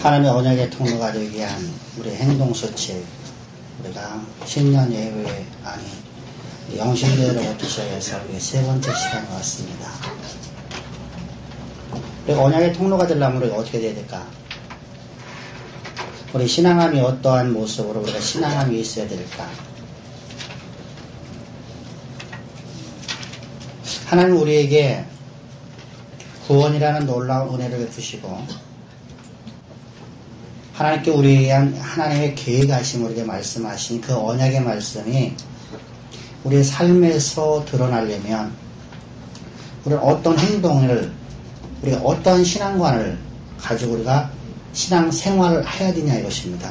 하나님의 언약의 통로가 되기 위한 우리 행동수칙, 우리가 신년 예외 아닌 영신대회로부터 시작해서 우리 세 번째 시간이 왔습니다. 우리가 언약의 통로가 되려면 우리가 어떻게 돼야 될까? 우리 신앙함이 어떠한 모습으로 우리가 신앙함이 있어야 될까? 하나님 우리에게 구원이라는 놀라운 은혜를 베푸시고 하나님께 우리에 대한 하나님의 계획하심 우리에게 말씀하신 그 언약의 말씀이 우리의 삶에서 드러나려면 우리는 어떤 행동을 우리가 어떤 신앙관을 가지고 우리가 신앙 생활을 해야 되냐 이것입니다.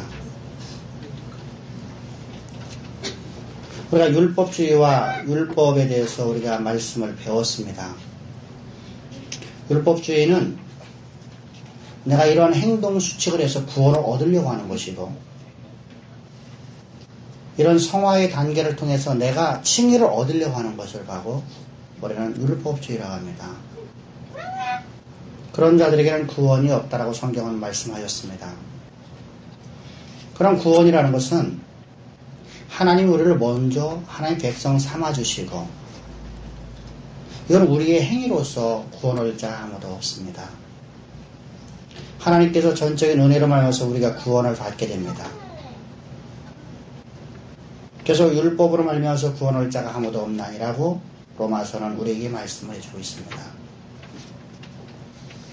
우리가 율법주의와 율법에 대해서 우리가 말씀을 배웠습니다. 율법주의는 내가 이런 행동 수칙을 해서 구원을 얻으려고 하는 것이고 이런 성화의 단계를 통해서 내가 칭의를 얻으려고 하는 것을 하고 우리는 율법주의라고 합니다. 그런 자들에게는 구원이 없다라고 성경은 말씀하셨습니다. 그런 구원이라는 것은 하나님이 우리를 먼저 하나님 백성 삼아주시고 이건 우리의 행위로서 구원을 자 아무도 없습니다. 하나님께서 전적인 은혜로 말미암아서 우리가 구원을 받게 됩니다. 그래서 율법으로 말미암아서 구원할 자가 아무도 없나니라고 로마서는 우리에게 말씀을 해주고 있습니다.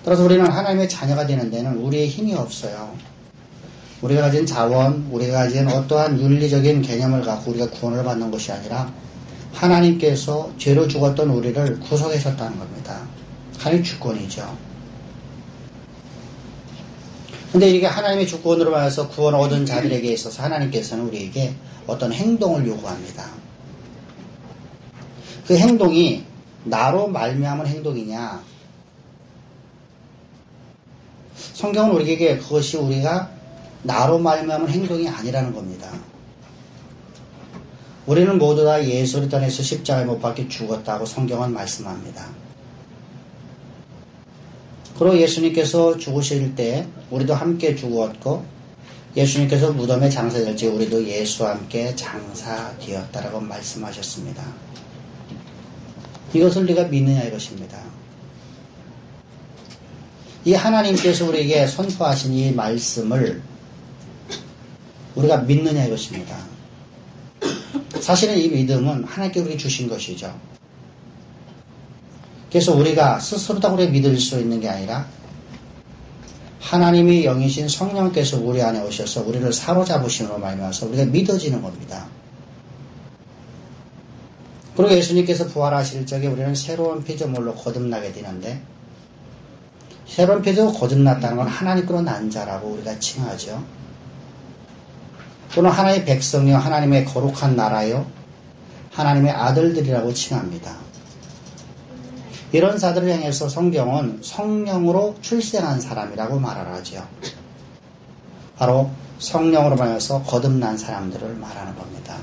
따라서 우리는 하나님의 자녀가 되는 데는 우리의 힘이 없어요. 우리가 가진 자원, 우리가 가진 어떠한 윤리적인 개념을 갖고 우리가 구원을 받는 것이 아니라 하나님께서 죄로 죽었던 우리를 구속하셨다는 겁니다. 하나님의 주권이죠. 근데 이게 하나님의 주권으로 말해서 구원을 얻은 자들에게 있어서 하나님께서는 우리에게 어떤 행동을 요구합니다. 그 행동이 나로 말미암은 행동이냐? 성경은 우리에게 그것이 우리가 나로 말미암은 행동이 아니라는 겁니다. 우리는 모두 다 예수를 떠나서 십자가에 못 박혀 죽었다고 성경은 말씀합니다. 그리고 예수님께서 죽으실 때 우리도 함께 죽었고 예수님께서 무덤에 장사될 때 우리도 예수와 함께 장사되었다라고 말씀하셨습니다. 이것을 네가 믿느냐 이것입니다. 이 하나님께서 우리에게 선포하신 이 말씀을 우리가 믿느냐 이것입니다. 사실은 이 믿음은 하나님께 우리에게 주신 것이죠. 그래서 우리가 스스로 다 우리가 믿을 수 있는 게 아니라 하나님이 영이신 성령께서 우리 안에 오셔서 우리를 사로잡으심으로 말미암아서 우리가 믿어지는 겁니다. 그리고 예수님께서 부활하실 적에 우리는 새로운 피조물로 거듭나게 되는데 새로운 피조물로 거듭났다는 건 하나님께로 난 자라고 우리가 칭하죠. 또는 하나님의 백성이요 하나님의 거룩한 나라요 하나님의 아들들이라고 칭합니다. 이런 자들을 향해서 성경은 성령으로 출생한 사람이라고 말을 하죠. 바로 성령으로 말해서 거듭난 사람들을 말하는 겁니다.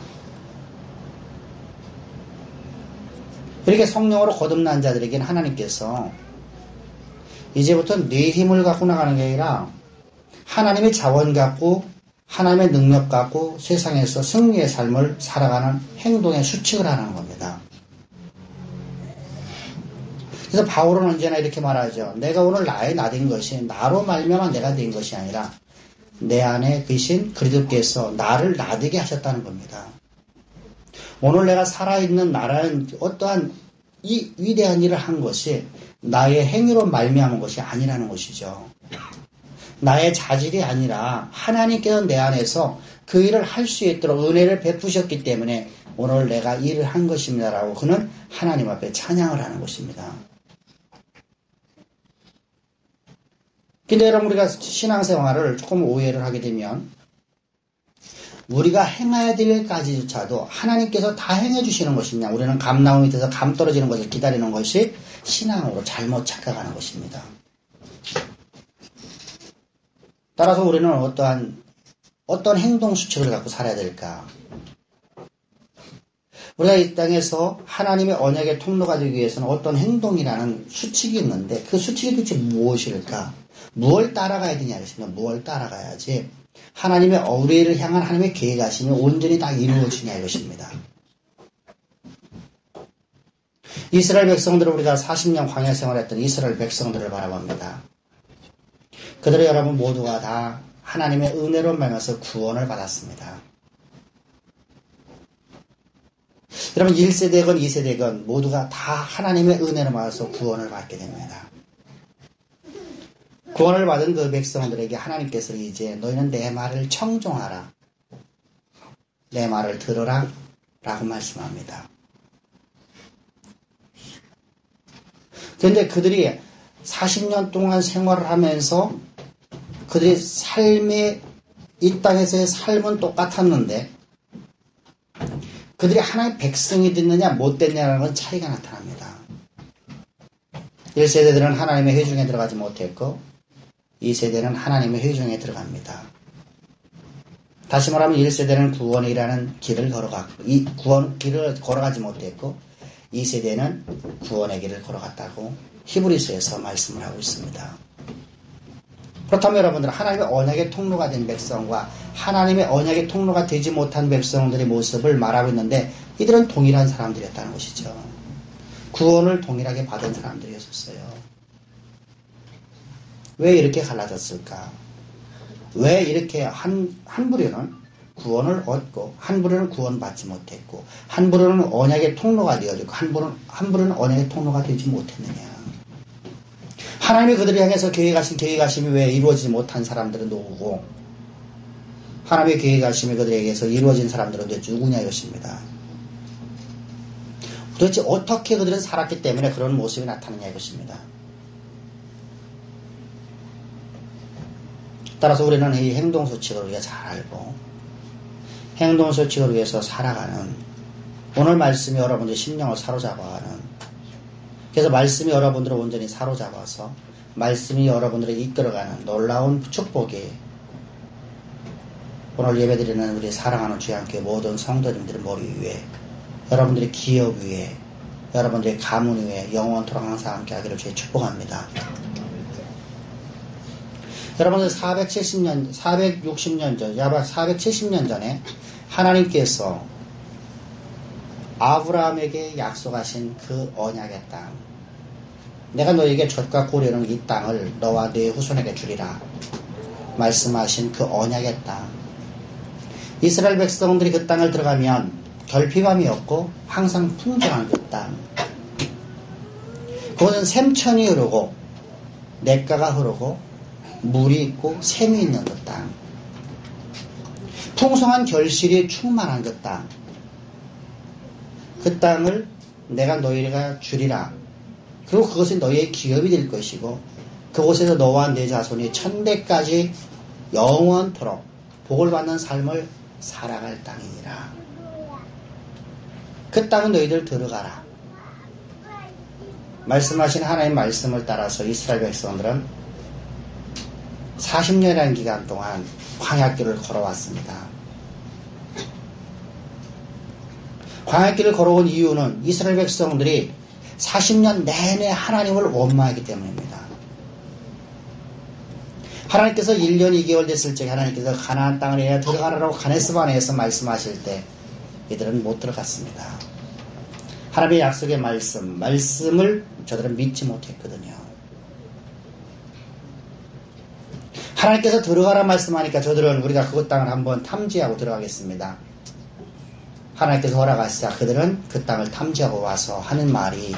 이렇게 성령으로 거듭난 자들에게는 하나님께서 이제부터 네 힘을 갖고 나가는 게 아니라 하나님의 자원 갖고 하나님의 능력 갖고 세상에서 승리의 삶을 살아가는 행동의 수칙을 하는 겁니다. 그래서 바울은 언제나 이렇게 말하죠. 내가 오늘 나 된 것이 나로 말미암아 내가 된 것이 아니라 내 안에 계신 그리스도께서 나를 나되게 하셨다는 겁니다. 오늘 내가 살아있는 나라는 어떠한 이 위대한 일을 한 것이 나의 행위로 말미암은 것이 아니라는 것이죠. 나의 자질이 아니라 하나님께서 내 안에서 그 일을 할 수 있도록 은혜를 베푸셨기 때문에 오늘 내가 일을 한 것입니다라고 그는 하나님 앞에 찬양을 하는 것입니다. 근데 여러분 우리가 신앙생활을 조금 오해를 하게 되면 우리가 행해야 될 일까지조차도 하나님께서 다 행해 주시는 것이냐 우리는 감나무 밑에서 감 떨어지는 것을 기다리는 것이 신앙으로 잘못 착각하는 것입니다. 따라서 우리는 어떤 행동 수칙을 갖고 살아야 될까? 우리가 이 땅에서 하나님의 언약의 통로가 되기 위해서는 어떤 행동이라는 수칙이 있는데 그 수칙이 도대체 무엇일까? 무엇을 따라가야 되냐 하시면 무엇을 따라가야지 하나님의 우리를 향한 하나님의 계획하심이 온전히 다 이루어지냐 이것입니다. 이스라엘 백성들을 우리가 40년 광야 생활했던 이스라엘 백성들을 바라봅니다. 그들의 여러분 모두가 다 하나님의 은혜로 말미암아서 구원을 받았습니다. 여러분 1세대건 2세대건 모두가 다 하나님의 은혜로 말미암아서 구원을 받게 됩니다. 구원을 받은 그 백성들에게 하나님께서 이제 너희는 내 말을 청종하라. 내 말을 들으라. 라고 말씀합니다. 그런데 그들이 40년 동안 생활을 하면서 그들의 삶의 이 땅에서의 삶은 똑같았는데 그들이 하나님의 백성이 됐느냐 못 됐느냐라는 건 차이가 나타납니다. 1세대들은 하나님의 회중에 들어가지 못했고 2세대는 하나님의 회중에 들어갑니다. 다시 말하면 1세대는 구원이라는 길을 걸어갔고 구원 길을 걸어가지 못했고 2세대는 구원의 길을 걸어갔다고 히브리서에서 말씀을 하고 있습니다. 그렇다면 여러분들 하나님의 언약의 통로가 된 백성과 하나님의 언약의 통로가 되지 못한 백성들의 모습을 말하고 있는데 이들은 동일한 사람들이었다는 것이죠. 구원을 동일하게 받은 사람들이었어요. 왜 이렇게 갈라졌을까? 왜 이렇게 한 부류는 구원을 얻고 한 부류는 구원받지 못했고 한 부류는 언약의 통로가 되어지고 한 부류는 언약의 통로가 되지 못했느냐? 하나님이 그들을 향해서 계획하심이 왜 이루어지지 못한 사람들은 누구고 하나님의 계획하심이 그들에게서 이루어진 사람들은 도대체 누구냐 이것입니다. 도대체 어떻게 그들은 살았기 때문에 그런 모습이 나타나냐 이것입니다. 따라서 우리는 이 행동수칙을 우리가 잘 알고 행동수칙을 위해서 살아가는 오늘 말씀이 여러분들의 심령을 사로잡아가는 그래서 말씀이 여러분들을 온전히 사로잡아서 말씀이 여러분들을 이끌어가는 놀라운 축복이 오늘 예배드리는 우리 사랑하는 주양교회 모든 성도님들의 머리 위에 여러분들의 기업 위에 여러분들의 가문 위에 영원토록 항상 함께하기를 주의 축복합니다. 여러분들 460년 전, 470년 전에 하나님께서 아브라함에게 약속하신 그 언약의 땅, 내가 너에게 젖과 꿀이 흐르는 이 땅을 너와 네 후손에게 주리라 말씀하신 그 언약의 땅, 이스라엘 백성들이 그 땅을 들어가면 결핍함이 없고 항상 풍성한 그 땅, 그것은 샘천이 흐르고 냇가가 흐르고 물이 있고 샘이 있는 그 땅, 풍성한 결실이 충만한 그 땅, 그 땅을 내가 너희가 주리라. 그리고 그것이 너희의 기업이 될 것이고 그곳에서 너와 네 자손이 천대까지 영원토록 복을 받는 삶을 살아갈 땅이니라. 그 땅은 너희들 들어가라. 말씀하신 하나님의 말씀을 따라서 이스라엘 백성들은 40년이라는 기간 동안 광야길을 걸어왔습니다. 광야길을 걸어온 이유는 이스라엘 백성들이 40년 내내 하나님을 원망했기 때문입니다. 하나님께서 1년 2개월 됐을 적에 하나님께서 가나안 땅을 내가 들어가라고 가네스바네에서 말씀하실 때 이들은 못 들어갔습니다. 하나님의 약속의 말씀을 저들은 믿지 못했거든요. 하나님께서 들어가라 말씀하니까 저들은 우리가 그곳 땅을 한번 탐지하고 들어가겠습니다. 하나님께서 허락하시자 그들은 그 땅을 탐지하고 와서 하는 말이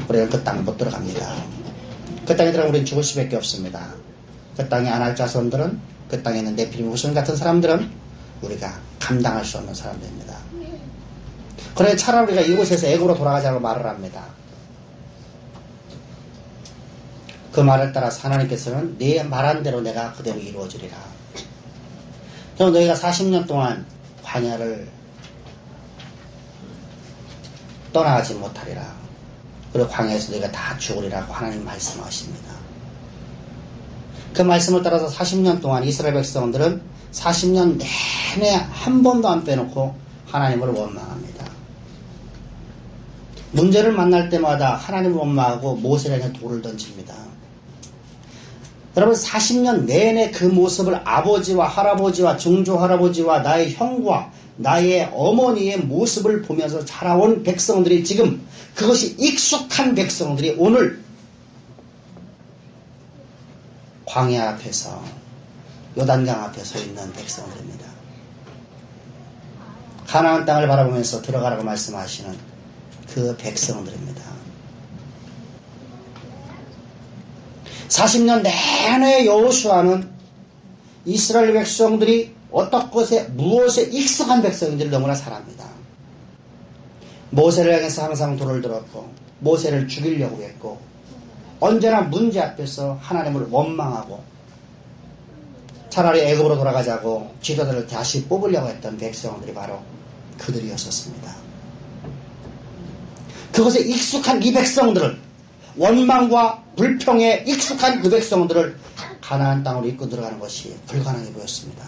우리는 그 땅 못 들어갑니다. 그 땅에 들어가면 우리는 죽을 수밖에 없습니다. 그 땅에 안할 자손들은 그 땅에 있는 네피림 후손 같은 사람들은 우리가 감당할 수 없는 사람들입니다. 그러니 차라리 우리가 이곳에서 애고로 돌아가자고 말을 합니다. 그 말을 따라서 하나님께서는 네 말한 대로 내가 그대로 이루어주리라. 그럼 너희가 40년 동안 광야를 떠나가지 못하리라. 그리고 광야에서 너희가 다 죽으리라고 하나님 말씀하십니다. 그 말씀을 따라서 40년 동안 이스라엘 백성들은 40년 내내 한 번도 안 빼놓고 하나님을 원망합니다. 문제를 만날 때마다 하나님을 원망하고 모세를 향해 돌을 던집니다. 여러분 40년 내내 그 모습을 아버지와 할아버지와 증조할아버지와 나의 형과 나의 어머니의 모습을 보면서 자라온 백성들이 지금 그것이 익숙한 백성들이 오늘 광야 앞에서 요단강 앞에 서 있는 백성들입니다. 가나안 땅을 바라보면서 들어가라고 말씀하시는 그 백성들입니다. 40년 내내 여호수아는 이스라엘 백성들이 어떤 것에 무엇에 익숙한 백성들을 너무나 사랑합니다. 모세를 향해서 항상 돌을 들었고 모세를 죽이려고 했고 언제나 문제 앞에서 하나님을 원망하고 차라리 애굽으로 돌아가자고 지도자를 다시 뽑으려고 했던 백성들이 바로 그들이었었습니다. 그것에 익숙한 이 백성들을 원망과 불평에 익숙한 그 백성들을 가나안 땅으로 이끌고 들어가는 것이 불가능해 보였습니다.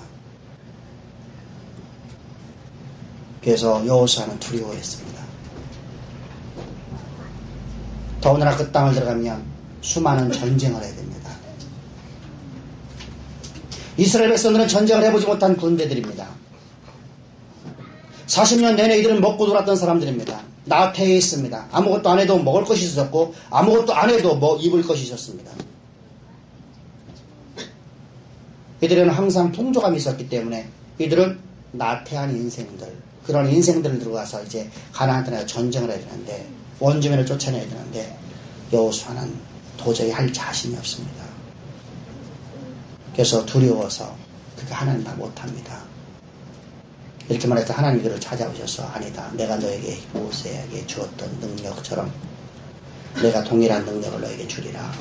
그래서 여호수아는 두려워했습니다. 더군다나 그 땅을 들어가면 수많은 전쟁을 해야 됩니다. 이스라엘 백성들은 전쟁을 해보지 못한 군대들입니다. 40년 내내 이들은 먹고 놀았던 사람들입니다. 나태해 있습니다. 아무것도 안 해도 먹을 것이 있었고 아무것도 안 해도 입을 것이 있었습니다. 이들은 항상 풍족함이 있었기 때문에 이들은 나태한 인생들, 그런 인생들을 들어가서 이제 가나안 땅에 전쟁을 해야 되는데 원주민을 쫓아내야 되는데 여호수아는 도저히 할 자신이 없습니다. 그래서 두려워서 그게 하나님 다 못합니다. 이렇게 말해서 하나님 그를 찾아오셔서 아니다. 내가 너에게 모세에게 주었던 능력처럼 내가 동일한 능력을 너에게 주리라.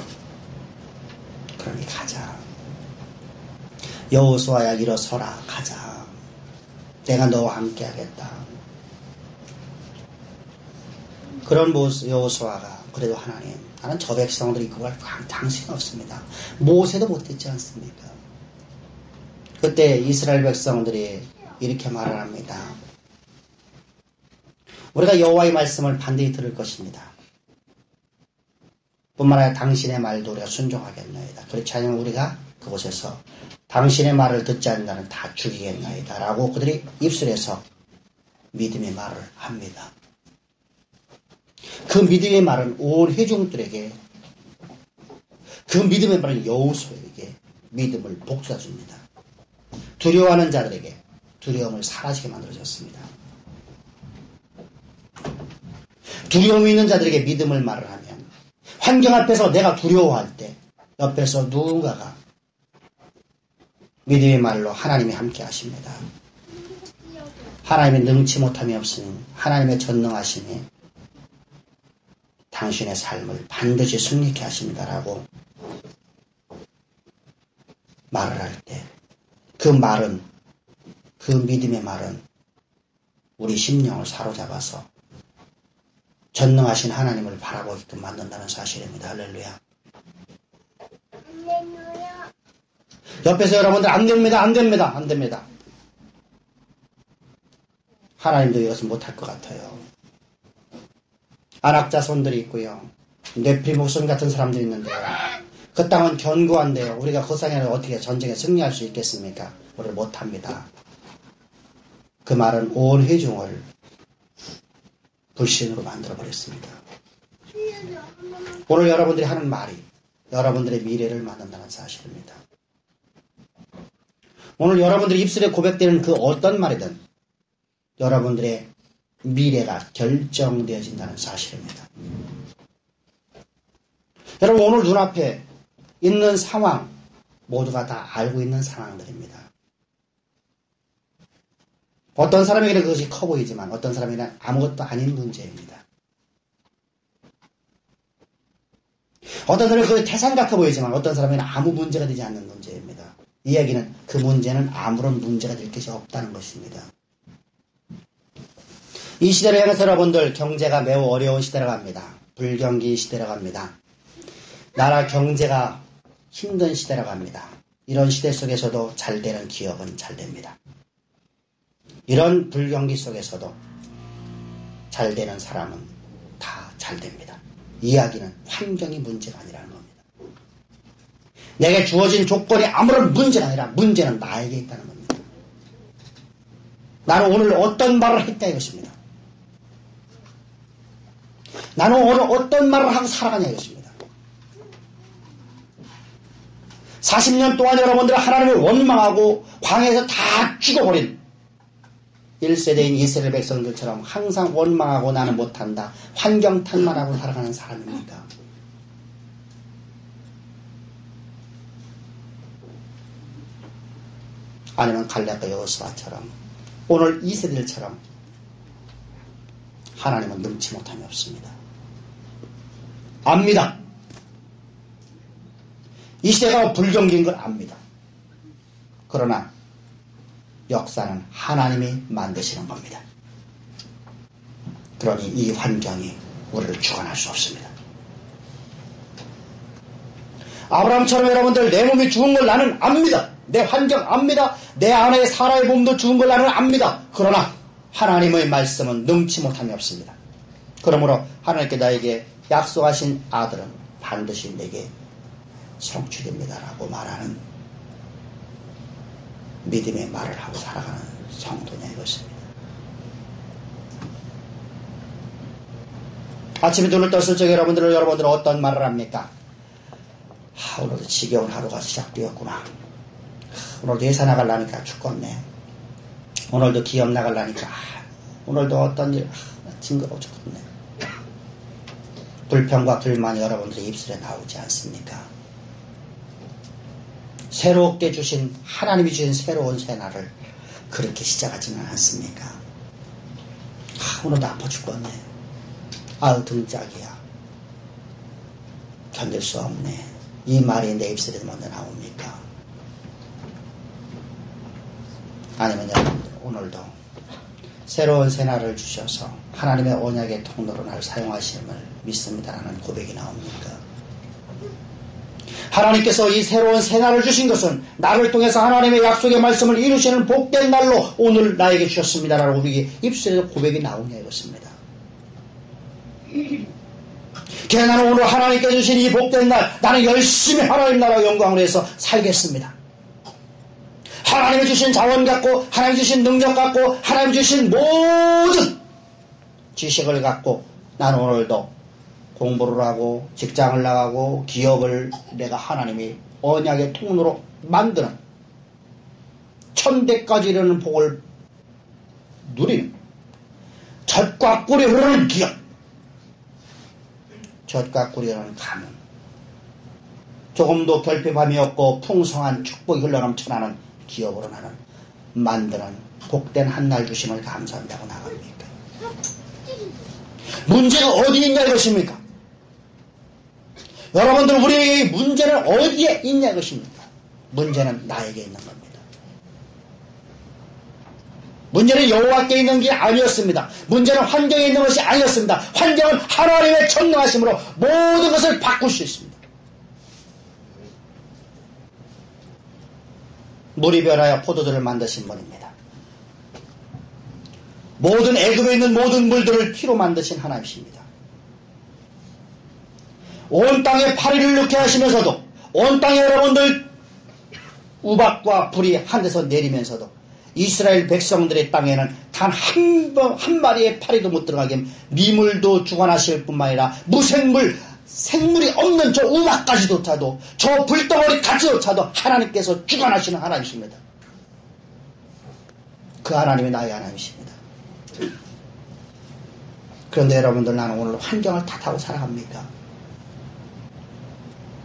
그러니 가자. 여호수아야 일어서라. 가자. 내가 너와 함께 하겠다. 그런 여호수아가 그래도 하나님 나는 저 백성들이 그걸 당신 없습니다. 모세도 못했지 않습니까? 그때 이스라엘 백성들이 이렇게 말을 합니다. 우리가 여호와의 말씀을 반드시 들을 것입니다. 뿐만 아니라 당신의 말도 우리가 순종하겠나이다. 그렇지 않으면 우리가 그곳에서 당신의 말을 듣지 않는 자는 다 죽이겠나이다. 라고 그들이 입술에서 믿음의 말을 합니다. 그 믿음의 말은 온 회중들에게, 그 믿음의 말은 여호수아에게 믿음을 복주어 줍니다. 두려워하는 자들에게 두려움을 사라지게 만들어졌습니다. 두려움이 있는 자들에게 믿음을 말을 하면 환경 앞에서 내가 두려워할 때 옆에서 누군가가 믿음의 말로 하나님이 함께 하십니다. 하나님의 능치 못함이 없으니 하나님의 전능하심이 당신의 삶을 반드시 승리케 하십니다라고 말을 할 때 그 말은, 그 믿음의 말은 우리 심령을 사로잡아서 전능하신 하나님을 바라보게끔 만든다는 사실입니다. 할렐루야. 옆에서 여러분들 안 됩니다. 안 됩니다. 안 됩니다. 하나님도 이것을 못할 것 같아요. 안악자손들이 있고요. 뇌피 목손 같은 사람들이 있는데요. 그 땅은 견고한데요. 우리가 그 땅에는 어떻게 전쟁에 승리할 수 있겠습니까? 우리를 못합니다. 그 말은 온 회중을 불신으로 만들어버렸습니다. 오늘 여러분들이 하는 말이 여러분들의 미래를 만든다는 사실입니다. 오늘 여러분들이 입술에 고백되는 그 어떤 말이든 여러분들의 미래가 결정되어진다는 사실입니다. 여러분 오늘 눈앞에 있는 상황 모두가 다 알고 있는 상황들입니다. 어떤 사람에게는 그것이 커 보이지만 어떤 사람에게는 아무것도 아닌 문제입니다. 어떤 사람에게는 그것이 태산 같아 보이지만 어떤 사람에게는 아무 문제가 되지 않는 문제입니다. 이 이야기는 그 문제는 아무런 문제가 될 것이 없다는 것입니다. 이 시대를 향해서 여러분들 경제가 매우 어려운 시대라고 합니다. 불경기 시대라고 합니다. 나라 경제가 힘든 시대라고 합니다. 이런 시대 속에서도 잘 되는 기업은 잘 됩니다. 이런 불경기 속에서도 잘 되는 사람은 다 잘 됩니다. 이야기는 환경이 문제가 아니라는 겁니다. 내게 주어진 조건이 아무런 문제가 아니라 문제는 나에게 있다는 겁니다. 나는 오늘 어떤 말을 했다 이것입니다. 나는 오늘 어떤 말을 하고 살아가냐 이것입니다. 40년 동안 여러분들은 하나님을 원망하고 광야에서 다 죽어버린 1세대인 이스라엘 백성들처럼 항상 원망하고 나는 못한다. 환경 탓만하고 살아가는 사람입니까? 아니면 갈렙과 여호수아처럼 오늘 이 세대들처럼 하나님은 능치 못함이 없습니다. 압니다. 이 시대가 불경기인 걸 압니다. 그러나 역사는 하나님이 만드시는 겁니다. 그러니 이 환경이 우리를 주관할 수 없습니다. 아브라함처럼 여러분들 내 몸이 죽은 걸 나는 압니다. 내 환경 압니다. 내 아내의 사라의 몸도 죽은 걸 나는 압니다. 그러나 하나님의 말씀은 능치 못함이 없습니다. 그러므로 하나님께 나에게 약속하신 아들은 반드시 내게 성취됩니다라고 말하는 믿음의 말을 하고 살아가는 성도냐 이것입니다. 아침에 눈을 떴을 적에 여러분들은 어떤 말을 합니까? 오늘도 지겨운 하루가 시작되었구나. 오늘도 회사 나가려니까 죽겠네. 오늘도 기업 나가려니까 오늘도 어떤 일 징그러워 죽겠네. 불평과 불만이 여러분들의 입술에 나오지 않습니까? 새롭게 주신 하나님이 주신 새로운 새날을 그렇게 시작하지는 않습니까? 오늘도 아파 죽겠네. 등짝이야. 견딜 수 없네. 이 말이 내 입술에 먼저 나옵니까? 아니면 여러분들 오늘도 새로운 새날을 주셔서 하나님의 언약의 통로로 날 사용하심을 믿습니다라는 고백이 나옵니까? 하나님께서 이 새로운 새날을 주신 것은 나를 통해서 하나님의 약속의 말씀을 이루시는 복된 날로 오늘 나에게 주셨습니다라고 우리 입술에서 고백이 나오냐 이것입니다. 그래서 나는 오늘 하나님께 주신 이 복된 날 나는 열심히 하나님 나라 영광을 위해서 살겠습니다. 하나님이 주신 자원 갖고 하나님이 주신 능력 갖고 하나님이 주신 모든 지식을 갖고 나는 오늘도 공부를 하고 직장을 나가고 기업을 내가 하나님이 언약의 통로로 만드는 천대까지 이르는 복을 누리는 젖과 꿀이 흐르는 기업, 젖과 꿀이 흐르는 가문, 조금도 결핍함이 없고 풍성한 축복이 흘러넘쳐나는 기업으로 나는 만드는 복된 한날 주심을 감사한다고 나갑니까? 문제가 어디 있냐 이것입니까? 여러분들 우리에게 문제는 어디에 있냐 이것입니까? 문제는 나에게 있는 겁니다. 문제는 여호와께 있는 게 아니었습니다. 문제는 환경에 있는 것이 아니었습니다. 환경은 하나님의 전능하심으로 모든 것을 바꿀 수 있습니다. 물이 변하여 포도주를 만드신 분입니다. 모든 애굽에 있는 모든 물들을 피로 만드신 하나님이십니다. 온 땅에 파리를 넣게 하시면서도 온 땅에 여러분들 우박과 불이 한 데서 내리면서도 이스라엘 백성들의 땅에는 단 한 마리의 파리도 못 들어가게 미물도 주관하실 뿐만 아니라 무생물 생물이 없는 저 우박까지조차도 저 불덩어리 가지조차도 하나님께서 주관하시는 하나님이십니다. 그 하나님이 나의 하나님이십니다. 그런데 여러분들 나는 오늘 환경을 탓하고 살아갑니까?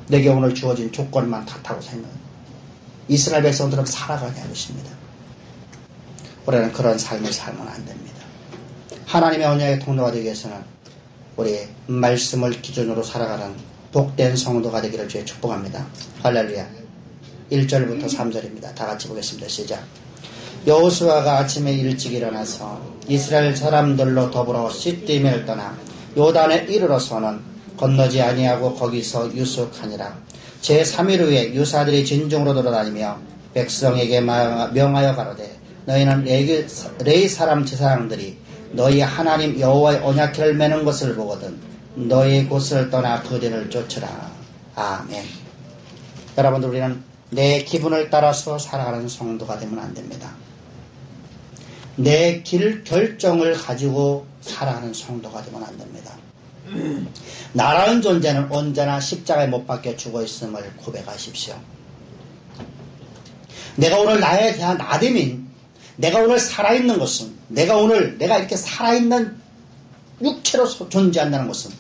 내게 오늘 주어진 조건만 탓하고 생각 이스라엘 백성들은 살아가냐 것입니다. 우리는 그런 삶을 살면 안 됩니다. 하나님의 언약의 통로가 되기 위해서는 우리 말씀을 기준으로 살아가는 복된 성도가 되기를 주의 축복합니다. 할렐루야. 1절부터 3절입니다. 다 같이 보겠습니다. 시작. 여호수아가 아침에 일찍 일어나서 이스라엘 사람들로 더불어 시딤을 떠나 요단에 이르러서는 건너지 아니하고 거기서 유숙하니라. 제3일 후에 유사들이 진중으로 돌아다니며 백성에게 명하여 가로되 너희는 레위 사람 제사장들이 너희 하나님 여호와의 언약궤를 매는 것을 보거든 너희 곳을 떠나 그들을 쫓으라. 아멘. 여러분들, 우리는 내 기분을 따라서 살아가는 성도가 되면 안 됩니다. 내 길 결정을 가지고 살아가는 성도가 되면 안 됩니다. 나라는 존재는 언제나 십자가에 못 박혀 죽어 있음을 고백하십시오. 내가 오늘 나에 대한 나됨인, 내가 오늘 살아있는 것은, 내가 이렇게 살아있는 육체로 존재한다는 것은,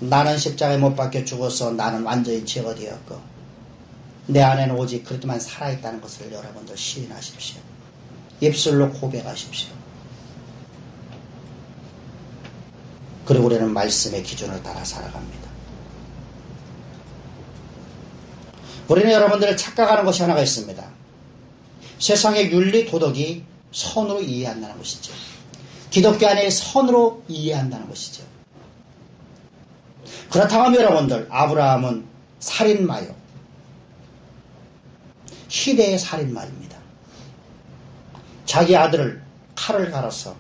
나는 십자가에 못 박혀 죽어서 나는 완전히 제거되었고, 내 안에는 오직 그리스도만 살아있다는 것을 여러분들 시인하십시오. 입술로 고백하십시오. 그리고 우리는 말씀의 기준을 따라 살아갑니다. 우리는 여러분들을 착각하는 것이 하나가 있습니다. 세상의 윤리, 도덕이 선으로 이해한다는 것이죠. 기독교 안에 선으로 이해한다는 것이죠. 그렇다면 여러분들, 아브라함은 살인마요. 희대의 살인마입니다. 자기 아들을 칼을 갈아서,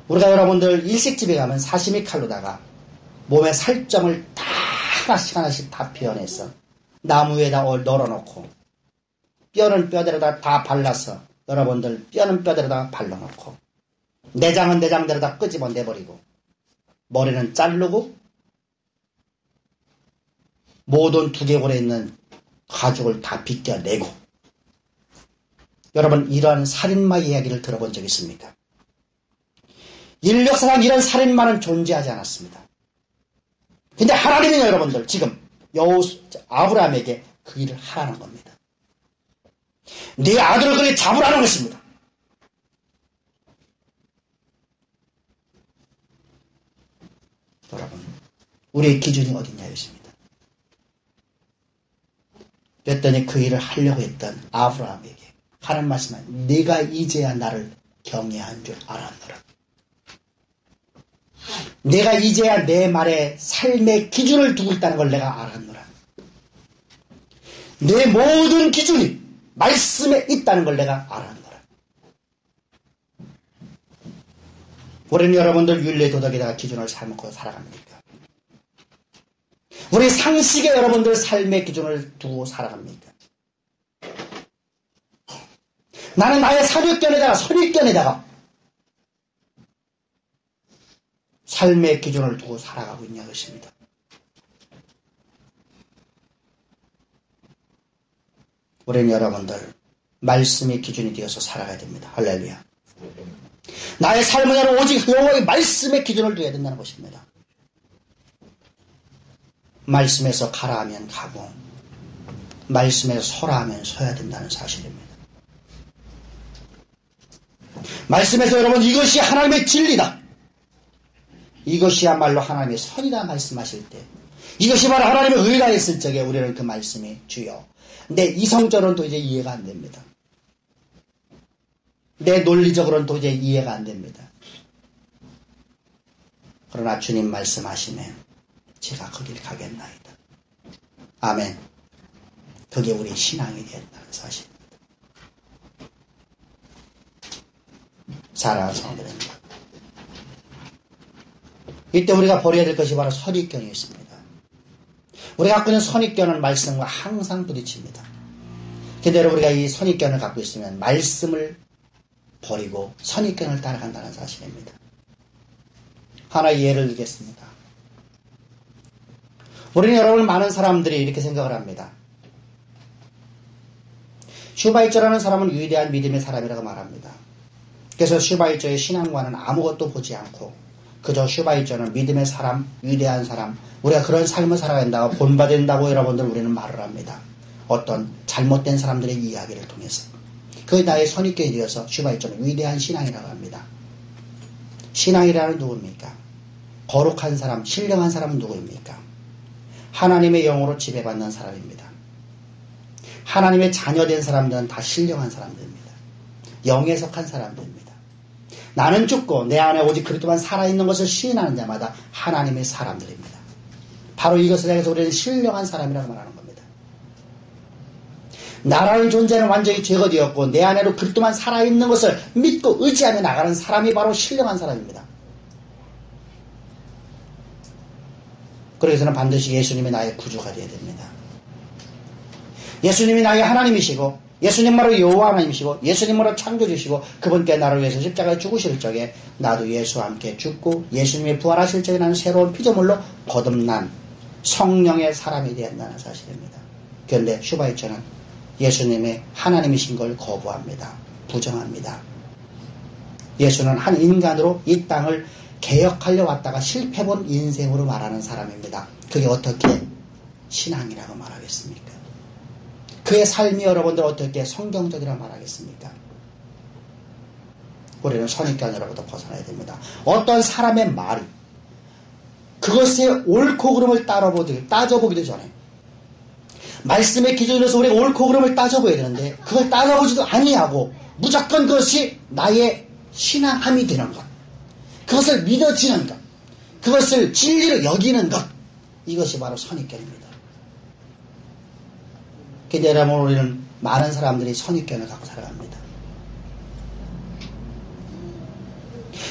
우리가 여러분들 일식집에 가면 사시미 칼로다가 몸에 살점을 다 하나씩 다 베어내서 나무 위에다 널어놓고 뼈는 뼈대로다 다 발라서 여러분들 뼈는 뼈대로다 발라놓고 내장은 내장대로 다 끄집어 내버리고 머리는 자르고 모든 두개골에 있는 가죽을 다 빗겨내고, 여러분 이러한 살인마 이야기를 들어본 적 있습니까? 인력사상 이런 살인마는 존재하지 않았습니다. 근데 하나님은 여러분들 지금 아브라함에게 그 일을 하라는 겁니다. 네 아들을 그리 잡으라는 것입니다. 여러분, 우리의 기준이 어디냐 이것입니다. 그랬더니 그 일을 하려고 했던 아브라함에게 하나님 말씀은 네가 이제야 나를 경외한 줄 알았노라. 내가 이제야 내 말에 삶의 기준을 두고 있다는 걸 내가 알았노라. 내 모든 기준이 말씀에 있다는 걸 내가 알았노라. 우리는 여러분들 윤리 도덕에다가 기준을 잘못 살아갑니까? 우리 상식에 여러분들 삶의 기준을 두고 살아갑니까? 나는 나의 선입견에다가 삶의 기준을 두고 살아가고 있냐 것입니다. 우리는 여러분들 말씀의 기준이 되어서 살아가야 됩니다. 할렐루야. 나의 삶은 오직 여호와의 말씀의 기준을 두어야 된다는 것입니다. 말씀에서 가라 하면 가고 말씀에서 서라 하면 서야 된다는 사실입니다. 말씀에서 여러분 이것이 하나님의 진리다, 이것이야말로 하나님의 선이다 말씀하실 때, 이것이 바로 하나님의 의가 있을 적에 우리는 그 말씀이 주여, 내 이성적으로는 도저히 이해가 안 됩니다. 내 논리적으로는 도저히 이해가 안 됩니다. 그러나 주님 말씀하시면 제가 거길 가겠나이다. 아멘. 그게 우리 신앙이 된다는 사실입니다. 사랑하는 성도입니다. 이때 우리가 버려야 될 것이 바로 선입견이 있습니다. 우리가 갖고 있는 선입견은 말씀과 항상 부딪힙니다. 근데 여러분, 우리가 이 선입견을 갖고 있으면 말씀을 버리고 선입견을 따라간다는 사실입니다. 하나의 예를 들겠습니다. 우리는 여러분 많은 사람들이 이렇게 생각을 합니다. 슈바이처라는 사람은 위대한 믿음의 사람이라고 말합니다. 그래서 슈바이처의 신앙과는 아무것도 보지 않고 그저 슈바이처는 믿음의 사람, 위대한 사람, 우리가 그런 삶을 살아야 된다고 본받는다고 여러분들 우리는 말을 합니다. 어떤 잘못된 사람들의 이야기를 통해서. 그게 나의 선입견이 되어서 슈바이처는 위대한 신앙이라고 합니다. 신앙이라는 누구입니까? 거룩한 사람, 신령한 사람은 누구입니까? 하나님의 영으로 지배받는 사람입니다. 하나님의 자녀된 사람들은 다 신령한 사람들입니다. 영에 속한 사람들입니다. 나는 죽고 내 안에 오직 그리스도만 살아있는 것을 시인하는 자마다 하나님의 사람들입니다. 바로 이것을 향해서 우리는 신령한 사람이라고 말하는 겁니다. 나라의 존재는 완전히 제거되었고 내 안에로 그리스도만 살아있는 것을 믿고 의지하며 나가는 사람이 바로 신령한 사람입니다. 그래서는 반드시 예수님이 나의 구주가 되어야 됩니다. 예수님이 나의 하나님이시고 예수님으로 여호와 하나님이시고 예수님으로 창조주시고 그분께 나를 위해서 십자가에 죽으실 적에 나도 예수와 함께 죽고 예수님이 부활하실 적에 나는 새로운 피조물로 거듭난 성령의 사람이 되었다는 사실입니다. 그런데 슈바이처는 예수님의 하나님이신 걸 거부합니다. 부정합니다. 예수는 한 인간으로 이 땅을 개혁하려 왔다가 실패본 인생으로 말하는 사람입니다. 그게 어떻게 신앙이라고 말하겠습니까? 그의 삶이 여러분들 어떻게 성경적이라고 말하겠습니까? 우리는 선입견으로부터 벗어나야 됩니다. 어떤 사람의 말이 그것의 옳고 그름을 따져보기도 전에 말씀의 기준으로서 우리가 옳고 그름을 따져봐야 되는데 그걸 따져보지도 아니하고 무조건 그것이 나의 신앙함이 되는 것, 그것을 믿어지는 것, 그것을 진리로 여기는 것, 이것이 바로 선입견입니다. 그런데 여러분 우리는 많은 사람들이 선입견을 갖고 살아갑니다.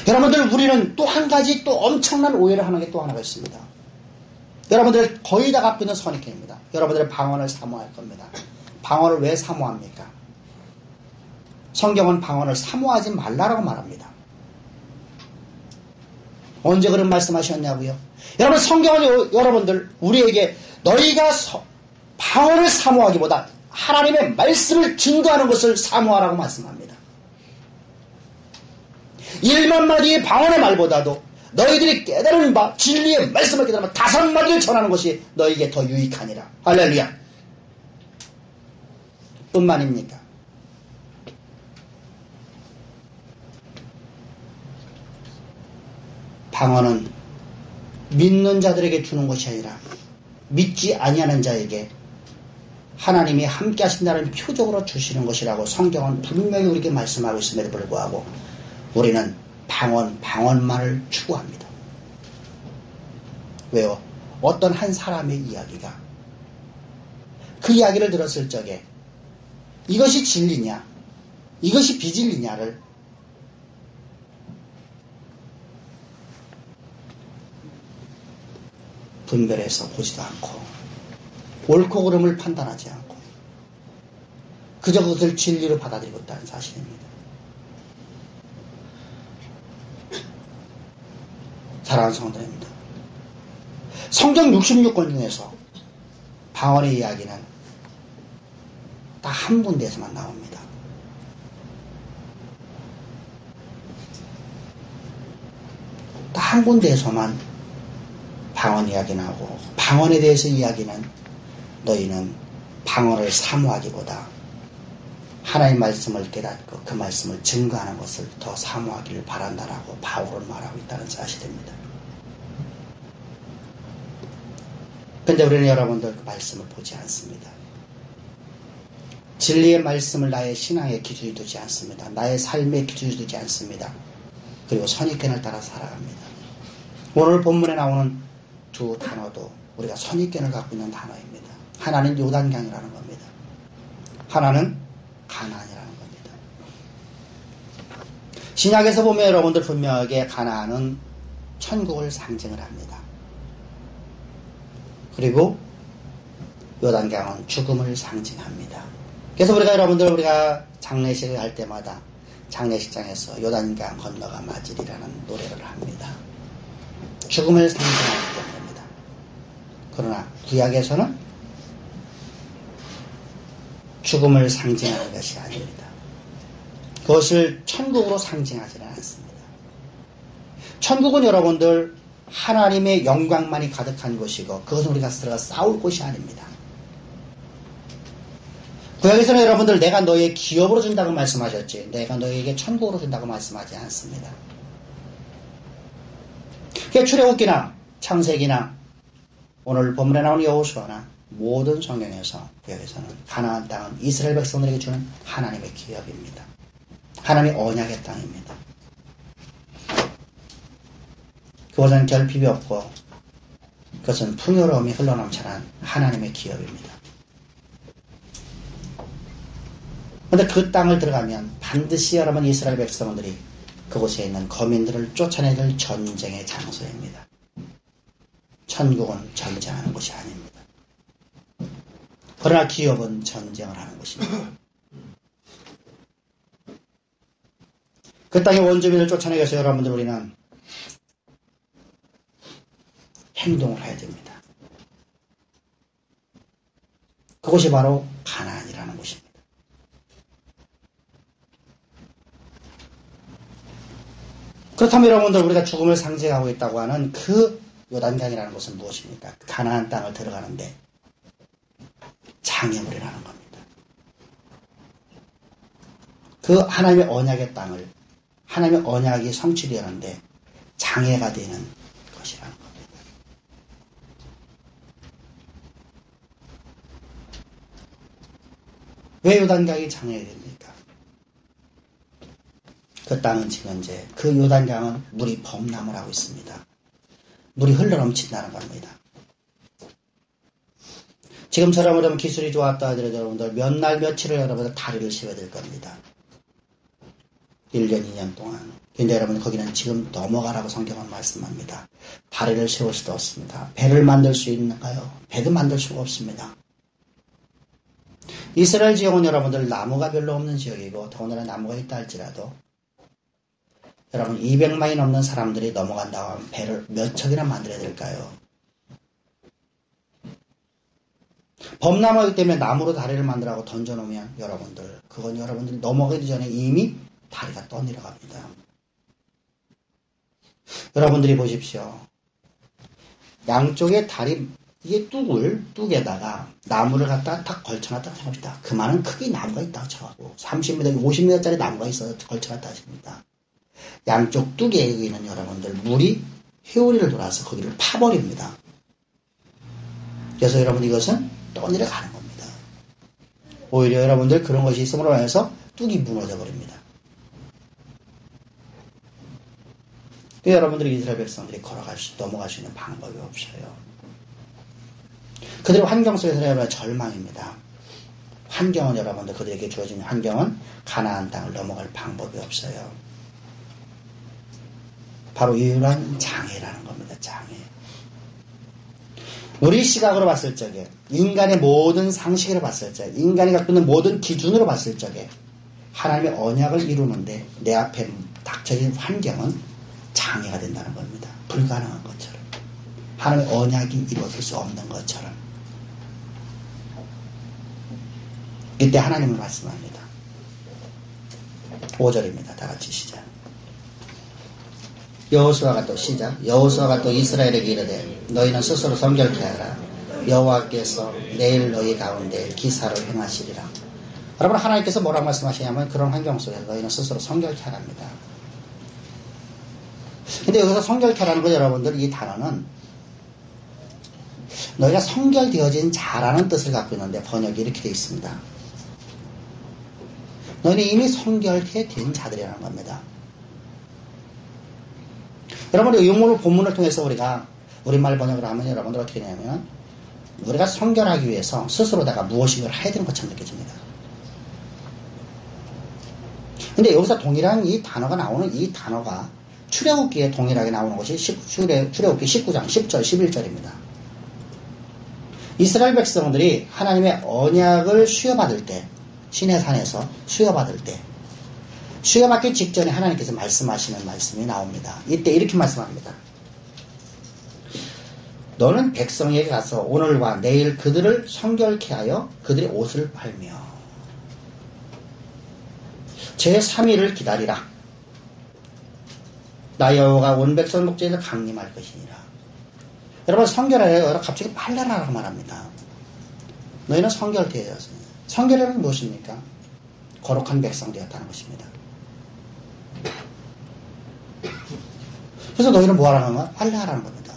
여러분들 우리는 또 한 가지 또 엄청난 오해를 하는 게 또 하나가 있습니다. 여러분들 거의 다 갖고 있는 선입견입니다. 여러분들의 방언을 사모할 겁니다. 방언을 왜 사모합니까? 성경은 방언을 사모하지 말라라고 말합니다. 언제 그런 말씀하셨냐고요? 여러분 성경은 여러분들 우리에게 너희가 방언을 사모하기보다 하나님의 말씀을 증거하는 것을 사모하라고 말씀합니다. 1만 마디의 방언의 말보다도 너희들이 깨달은 바 진리의 말씀을 깨달으면 5마디를 전하는 것이 너희에게 더 유익하니라. 할렐루야. 뿐만입니까? 방언은 믿는 자들에게 주는 것이 아니라 믿지 아니하는 자에게 하나님이 함께 하신다는 표적으로 주시는 것이라고 성경은 분명히 우리에게 말씀하고 있음에도 불구하고 우리는 방언만을 추구합니다. 왜요? 어떤 한 사람의 이야기가 그 이야기를 들었을 적에 이것이 진리냐 이것이 비진리냐를 분별해서 보지도 않고 옳고 그름을 판단하지 않고 그저 그것을 진리로 받아들이고 있다는 사실입니다. 사랑하는 성도입니다. 성경 66권 중에서 방언의 이야기는 딱 한 군데에서만 나옵니다. 딱 한 군데에서만 방언 이야기 나오고 방언에 대해서 이야기는 너희는 방언을 사모하기보다 하나님의 말씀을 깨닫고 그 말씀을 증거하는 것을 더 사모하기를 바란다라고 바울은 말하고 있다는 사실입니다. 그런데 우리는 여러분들 그 말씀을 보지 않습니다. 진리의 말씀을 나의 신앙의 기준이 두지 않습니다. 나의 삶의 기준이 두지 않습니다. 그리고 선입견을 따라 살아갑니다. 오늘 본문에 나오는 두 단어도 우리가 선입견을 갖고 있는 단어입니다. 하나는 요단강이라는 겁니다. 하나는 가나안이라는 겁니다. 신약에서 보면 여러분들 분명하게 가나안은 천국을 상징을 합니다. 그리고 요단강은 죽음을 상징합니다. 그래서 우리가 장례식을 할 때마다 장례식장에서 요단강 건너가 맞으리라는 노래를 합니다. 죽음을 상징하기 때문입니다. 그러나 구약에서는 죽음을 상징하는 것이 아닙니다. 그것을 천국으로 상징하지는 않습니다. 천국은 여러분들 하나님의 영광만이 가득한 곳이고 그것은 우리가 들어가 싸울 곳이 아닙니다. 구약에서는 여러분들 내가 너의 기업으로 준다고 말씀하셨지 내가 너에게 천국으로 준다고 말씀하지 않습니다. 출애굽기나 창세기나 오늘 본문에 나오는 여호수아나 모든 성경에서 구약에서는 가나안 땅은 이스라엘 백성들에게 주는 하나님의 기업입니다. 하나님의 언약의 땅입니다. 그것은 결핍이 없고 그것은 풍요로움이 흘러넘쳐난 하나님의 기업입니다. 그런데 그 땅을 들어가면 반드시 여러분 이스라엘 백성들이 그곳에 있는 거민들을 쫓아내는 전쟁의 장소입니다. 천국은 전쟁하는 곳이 아닙니다. 그러나 기업은 전쟁을 하는 곳입니다. 그 땅의 원주민을 쫓아내기 위해서 여러분들 우리는 행동을 해야 됩니다. 그곳이 바로 가나안이라는 곳입니다. 그렇다면 여러분들 우리가 죽음을 상징하고 있다고 하는 그 요단강이라는 곳은 무엇입니까? 가나안 땅을 들어가는데 장애물이라는 겁니다. 그 하나님의 언약의 땅을 하나님의 언약이 성취되었는데 장애가 되는 것이라는 겁니다. 왜 요단강이 장애가 됩니까? 그 땅은 지금 현재 그 요단강은 물이 범람을 하고 있습니다. 물이 흘러넘친다는 겁니다. 지금처럼 여러분 기술이 좋았다 하더라도 여러분들 몇 날 며칠을 여러분들 다리를 세워야 될 겁니다. 1년 2년 동안. 근데 여러분 거기는 지금 넘어가라고 성경은 말씀합니다. 다리를 세울 수도 없습니다. 배를 만들 수 있는가요? 배도 만들 수가 없습니다. 이스라엘 지역은 여러분들 나무가 별로 없는 지역이고 더군다나 나무가 있다 할지라도 여러분 200만이 넘는 사람들이 넘어간다고 하면 배를 몇 척이나 만들어야 될까요? 범람하기 때문에 나무로 다리를 만들라고 던져놓으면 여러분들 그건 여러분들이 넘어가기 전에 이미 다리가 떠내려갑니다. 여러분들이 보십시오. 양쪽에 다리 이게 뚝에다가 나무를 갖다가 탁 걸쳐놨다 생각합시다. 그만한 크기 나무가 있다고 쳐가고 30m, 50m짜리 나무가 있어서 걸쳐놨다 하십니다. 양쪽 뚝에 있는 여러분들 물이 회오리를 돌아서 거기를 파버립니다. 그래서 여러분 이것은 떠내려가는 겁니다. 오히려 여러분들 그런 것이 있음으로 인해서 뚝이 무너져 버립니다. 여러분들이 이스라엘 백성들이 넘어갈 수 있는 방법이 없어요. 그들의 환경 속에서 여러분의 절망입니다. 환경은 여러분들 그들에게 주어진 환경은 가나안 땅을 넘어갈 방법이 없어요. 바로 이유란 장애라는 겁니다. 장애. 우리 시각으로 봤을 적에 인간의 모든 상식으로 봤을 적에 인간이 갖고 있는 모든 기준으로 봤을 적에 하나님의 언약을 이루는데 내 앞에 닥쳐진 환경은 장애가 된다는 겁니다. 불가능한 것처럼. 하나님의 언약이 이루어질 수 없는 것처럼. 이때 하나님은 말씀합니다. 5절입니다. 다 같이 시작. 여호수아가 또 시작. 여호수아가 또 이스라엘에게 이르되 너희는 스스로 성결케 하라. 여호와께서 내일 너희 가운데 기사를 행하시리라. 여러분 하나님께서 뭐라고 말씀하시냐면 그런 환경 속에서 너희는 스스로 성결케 하랍니다. 근데 여기서 성결케 하라는 거 여러분들 이 단어는 너희가 성결되어진 자라는 뜻을 갖고 있는데 번역이 이렇게 되어 있습니다. 너희는 이미 성결케 된 자들이라는 겁니다. 여러분, 영어로 본문을 통해서 우리가 우리말 번역을 하면 여러분들 어떻게 되냐면 우리가 성결하기 위해서 스스로다가 무엇인가를 해야 되는 것처럼 느껴집니다. 근데 여기서 동일한 이 단어가 나오는 이 단어가 출애굽기에 동일하게 나오는 것이 출애굽기 19장 10절 11절입니다. 이스라엘 백성들이 하나님의 언약을 수여받을 때 시내산에서 수여받을 때 수여받기 직전에 하나님께서 말씀하시는 말씀이 나옵니다. 이때 이렇게 말씀합니다. 너는 백성에게 가서 오늘과 내일 그들을 성결케 하여 그들의 옷을 빨며 제3일을 기다리라. 나 여호와가 온 백성 목전에서 강림할 것이니라. 여러분 성결하여 갑자기 빨라라고 말합니다. 너희는 성결되었으니 성결이란 무엇입니까? 거룩한 백성 되었다는 것입니다. 그래서 너희는 뭐하라는 거야? 빨래하라는 겁니다.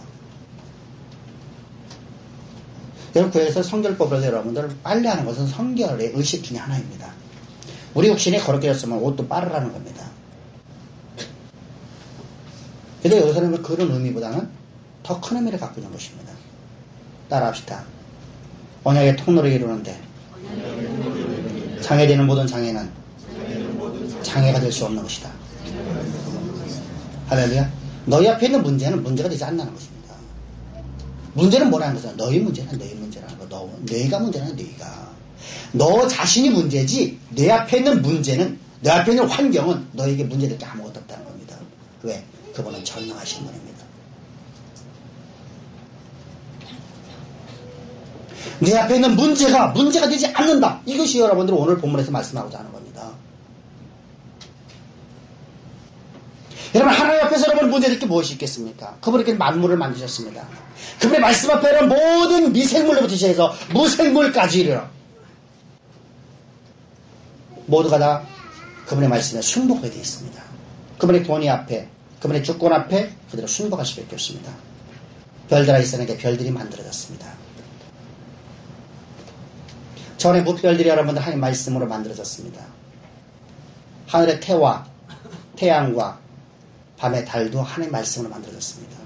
여러분 구에서 성결법에서 여러분들 빨래하는 것은 성결의 의식 중에 하나입니다. 우리 육신이 거룩게 되었으면 옷도 빨으라는 겁니다. 근데 여기서는 그런 의미보다는 더 큰 의미를 갖고 있는 것입니다. 따라합시다. 언약의 통로를 이루는데 장애되는 모든 장애는 장애가 될 수 없는 것이다. 할렐루야. 너희 앞에 있는 문제는 문제가 되지 않는 것입니다. 문제는 뭐라는 거죠? 너희 문제는 너희 문제라는 거. 너희가 문제는 너희가. 너 자신이 문제지 내 앞에 있는 문제는 내 앞에 있는 환경은 너에게 문제될 게 아무것도 없다는 겁니다. 왜? 그분은 전능하신 분입니다. 내 앞에 있는 문제가 되지 않는다. 이것이 여러분들 오늘 본문에서 말씀하고자 하는 겁니다. 여러분 하나님 앞에서 여러분 문제될 게 무엇이 있겠습니까? 그분이 만물을 만드셨습니다. 그분의 말씀 앞에는 모든 미생물로부터 시작해서 무생물까지 이르러 모두가 다 그분의 말씀에 순복하게 되어 있습니다. 그분의 권위 앞에, 그분의 주권 앞에 그대로 순복할 수밖에 없습니다. 별들아 있으니까 별들이 만들어졌습니다. 전에 무별들이 여러분들 하나님 말씀으로 만들어졌습니다. 하늘의 태와 태양과 밤의 달도 하나님 말씀으로 만들어졌습니다.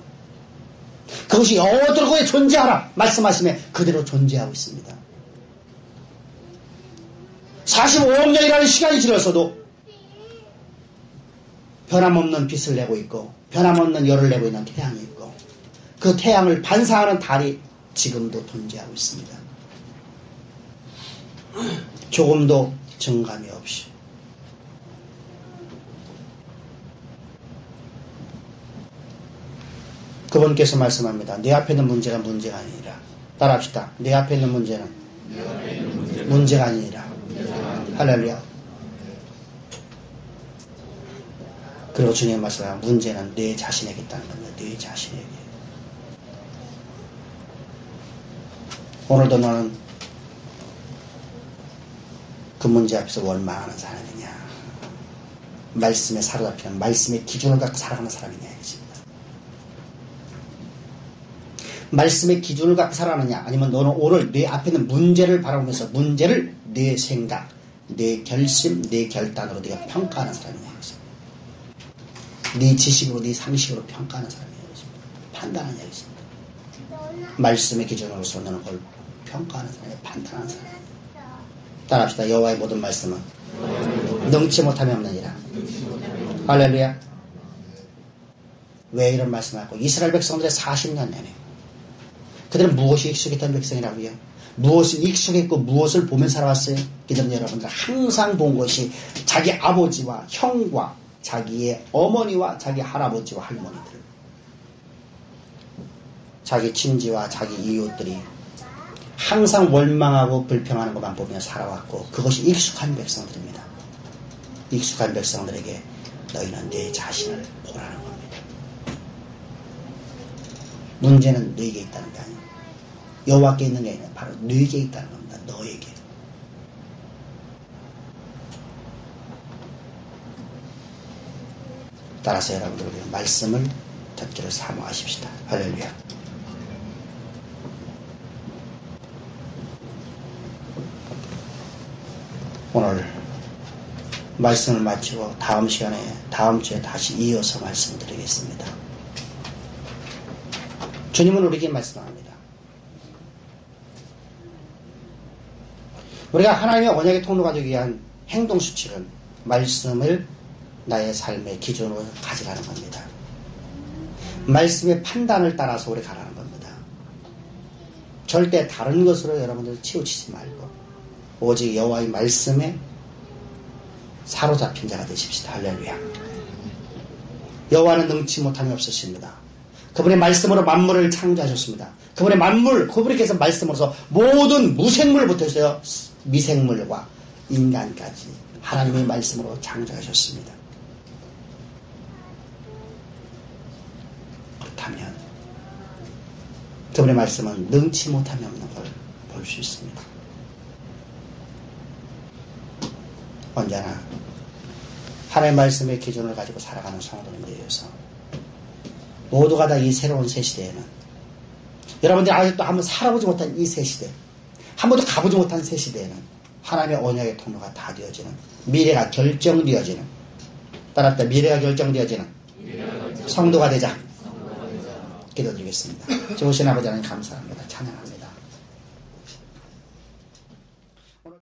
그것이 어디로에 존재하라 말씀하시면 그대로 존재하고 있습니다. 45억 년이라는 시간이 지났어도 변함없는 빛을 내고 있고 변함없는 열을 내고 있는 태양이 있고 그 태양을 반사하는 달이 지금도 존재하고 있습니다. 조금도 증감이 없이 그분께서 말씀합니다. 내 앞에 있는 문제가 문제가 아니라 따라합시다. 내 앞에 있는 문제는 문제가 아니라 할렐루야. 그리고 주님 말씀하신 문제는 내 자신에게 있다는 겁니다. 내 자신에게. 오늘도 너는 그 문제 앞에서 원망하는 사람이냐, 말씀에 사로잡히는 말씀의 기준을 갖고 살아가는 사람이냐 이것입니다. 말씀의 기준을 갖고 살아가느냐, 아니면 너는 오늘 내 앞에 있는 문제를 바라보면서 문제를 내 생각, 내 결심, 내 결단으로 네가 평가하는 사람이냐 이것입니다. 네 지식으로, 네 상식으로 평가하는 사람이냐 이것입니다. 판단하냐 이것입니다. 말씀의 기준으로서 너는 그걸 평가하는 사람이냐, 판단하는 사람이냐. 따라합시다. 여호와의 모든 말씀은 능치 못함이 없느니라. 할렐루야. 왜 이런 말씀을 하고 이스라엘 백성들의 40년 내내 그들은 무엇이 익숙했던 백성이라고요? 무엇이 익숙했고 무엇을 보며 살아왔어요? 기존 여러분들 항상 본 것이 자기 아버지와 형과 자기의 어머니와 자기 할아버지와 할머니들, 자기 친지와 자기 이웃들이 항상 원망하고 불평하는 것만 보며 살아왔고 그것이 익숙한 백성들입니다. 익숙한 백성들에게 너희는 내 자신을 보라는 겁니다. 문제는 너에게 있다는 게 아니에요. 여호와께 있는 게 아니라 바로 너에게 있다는 겁니다. 너에게. 따라서 여러분들 우리는 말씀을 듣기를 사모하십시다. 할렐루야. 오늘 말씀을 마치고 다음 시간에 다음 주에 다시 이어서 말씀드리겠습니다. 주님은 우리에게 말씀합니다. 우리가 하나님의 언약의 통로가 되기 위한 행동 수칙은 말씀을 나의 삶의 기준으로 가져가는 겁니다. 말씀의 판단을 따라서 우리 가라는 겁니다. 절대 다른 것으로 여러분들 치우치지 말고 오직 여호와의 말씀에 사로잡힌 자가 되십시다. 할렐루야. 여호와는 능치 못함이 없으십니다. 그분의 말씀으로 만물을 창조하셨습니다. 그분의 만물, 그분께서 말씀으로서 모든 무생물부터 해서 미생물과 인간까지 하나님의 말씀으로 창조하셨습니다. 그렇다면 그분의 말씀은 능치 못함이 없는 걸 볼 수 있습니다. 언제나 하나님의 말씀의 기준을 가지고 살아가는 성도님들에 대해서 모두가 다 이 새로운 새 시대에는 여러분들이 아직도 한번 살아보지 못한 이 새 시대, 한 번도 가보지 못한 새 시대에는 하나님의 언약의 통로가 다 되어지는, 미래가 결정되어지는, 따라합시다. 미래가 결정되어지는 성도가 되자. 기도드리겠습니다. 좋으신 아버지 하나님 감사합니다. 찬양합니다.